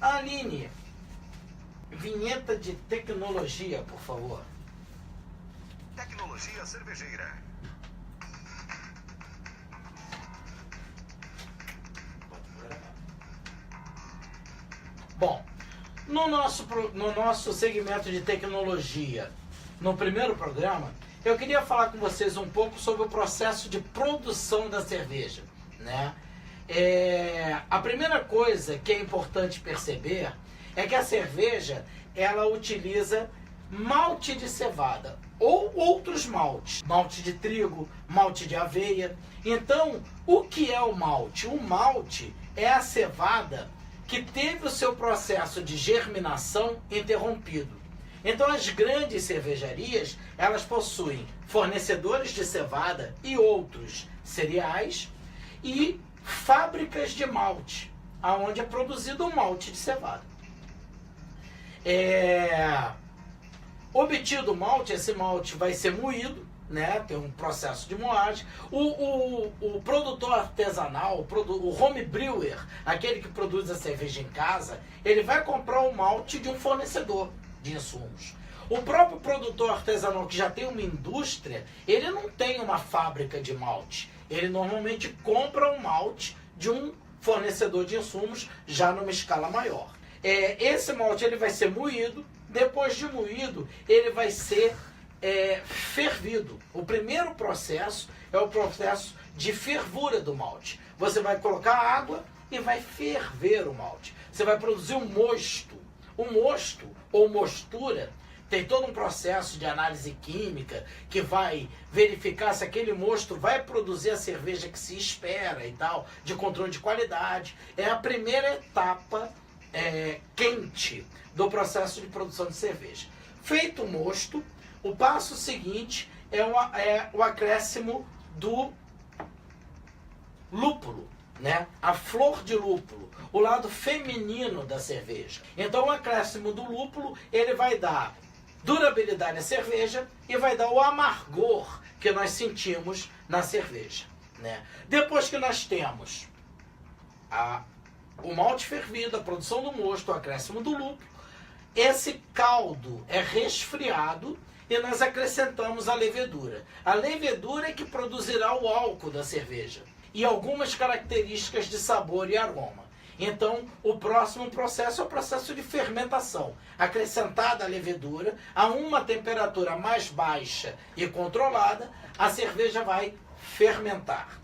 Aline, vinheta de tecnologia, por favor. Tecnologia cervejeira. Bom, no nosso segmento de tecnologia, no primeiro programa, eu queria falar com vocês um pouco sobre o processo de produção da cerveja, né? A primeira coisa que é importante perceber é que a cerveja, ela utiliza malte de cevada ou outros maltes, malte de trigo, malte de aveia. Então, o que é o malte? O malte é a cevada que teve o seu processo de germinação interrompido. Então, as grandes cervejarias, elas possuem fornecedores de cevada e outros cereais e fábricas de malte, onde é produzido o malte de cevada. Obtido o malte, esse malte vai ser moído, né? Tem um processo de moagem. O produtor artesanal, o home brewer, aquele que produz a cerveja em casa, ele vai comprar o malte de um fornecedor de insumos. O próprio produtor artesanal que já tem uma indústria, ele não tem uma fábrica de malte. Ele normalmente compra um malte de um fornecedor de insumos já numa escala maior. Esse malte ele vai ser moído. Depois de moído, ele vai ser fervido. O primeiro processo é o processo de fervura do malte. Você vai colocar água e vai ferver o malte. Você vai produzir um mosto. O mosto ou mostura tem todo um processo de análise química que vai verificar se aquele mosto vai produzir a cerveja que se espera e tal, de controle de qualidade. É a primeira etapa quente do processo de produção de cerveja. Feito o mosto, o passo seguinte é o acréscimo do lúpulo, né? A flor de lúpulo, o lado feminino da cerveja. Então o acréscimo do lúpulo, ele vai dar durabilidade à cerveja e vai dar o amargor que nós sentimos na cerveja, né? Depois que nós temos o malte fervido, a produção do mosto, o acréscimo do lúpulo, esse caldo é resfriado e nós acrescentamos a levedura. A levedura é que produzirá o álcool da cerveja e algumas características de sabor e aroma. Então, o próximo processo é o processo de fermentação. Acrescentada a levedura, a uma temperatura mais baixa e controlada, a cerveja vai fermentar.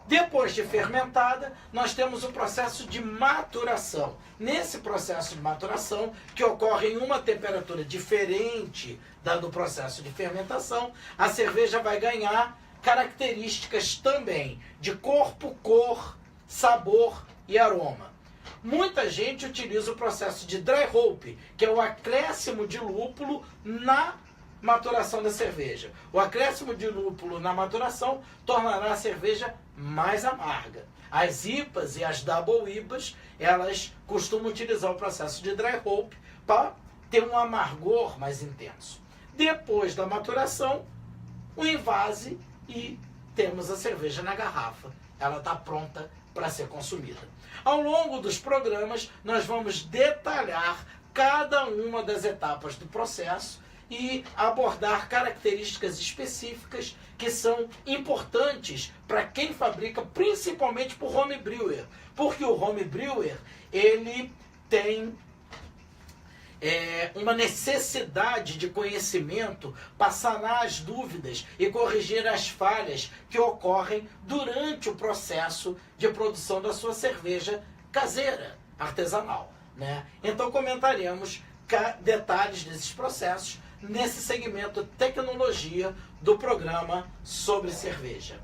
Depois de fermentada, nós temos o processo de maturação. Nesse processo de maturação, que ocorre em uma temperatura diferente da do processo de fermentação, a cerveja vai ganhar características também de corpo, cor, sabor e aroma. Muita gente utiliza o processo de dry hop, que é o acréscimo de lúpulo na maturação da cerveja. O acréscimo de lúpulo na maturação tornará a cerveja mais amarga. As IPAs e as Double IPAs, elas costumam utilizar o processo de dry hop para ter um amargor mais intenso. Depois da maturação, o envase e temos a cerveja na garrafa. Ela está pronta para ser consumida. Ao longo dos programas, nós vamos detalhar cada uma das etapas do processo e abordar características específicas que são importantes para quem fabrica, principalmente para o home brewer, porque o home brewer ele tem uma necessidade de conhecimento para sanar as dúvidas e corrigir as falhas que ocorrem durante o processo de produção da sua cerveja caseira, artesanal, né? Então comentaremos detalhes desses processos nesse segmento tecnologia do programa sobre cerveja.